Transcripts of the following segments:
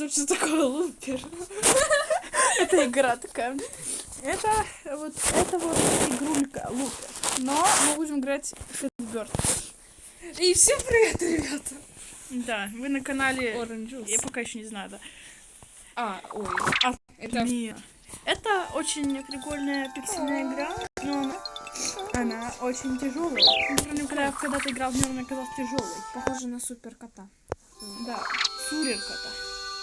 рассказывать, что такое лупер. Это игра такая. Это вот игрулька лупер. Но мы будем играть в Фитберт. И всем привет, ребята. Да, вы на канале... Orange Juice. Я пока еще не знаю, да. Ой. Это... Это очень прикольная пиксельная игра, но она очень тяжелая. Когда я когда-то играл в нее, она казалась тяжелой. Похоже на супер кота. Да, сурер кота.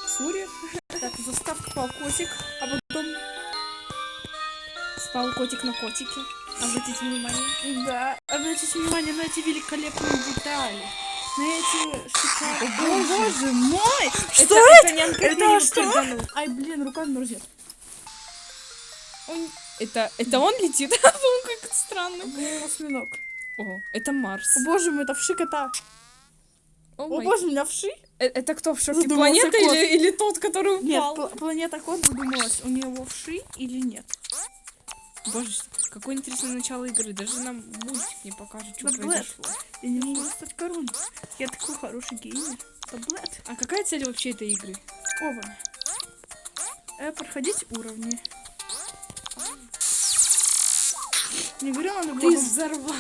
Сурер. Так, заставка пал котик, а потом Спал котик на котике. Обратите внимание. да, обратите внимание на эти великолепные детали. На эти шикарные... О, боже мой! Что это? Нян Это что? перданул. Ай, блин, рука мерзнет. Это он летит? Он как странно. Осьминог. О, это Марс. О боже мой, это вши кота. О, О боже, у меня вши. Это кто в шоке? Задумался Планета кот. или тот, который упал? Нет, планета кот задумалась, у него вши или нет. Боже, какое интересное начало игры. Даже нам мультик не покажет, что Да, произошло. Я не могу достать корону. Я такой хороший гений. Таблет. А какая цель вообще этой игры? Оба. Проходить уровни. Не говорю, надо было... Ты взорвал.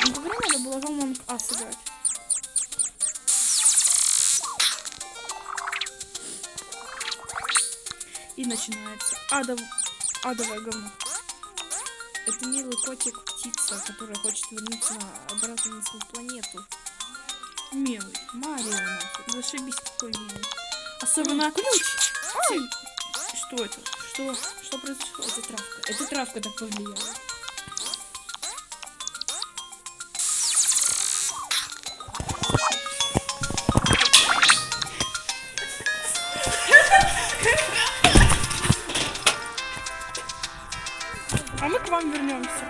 Не говорю, надо было в Among Us играть. И начинается адовое говно. Это милый котик-птица, которая хочет вернуться обратно на свою планету. Милый. Марио, нахуй. Зашибись, какой милый. Особенно ключ. Ай! Что это? Что произошло? Это травка. Это травка так повлияла. А мы к вам вернемся.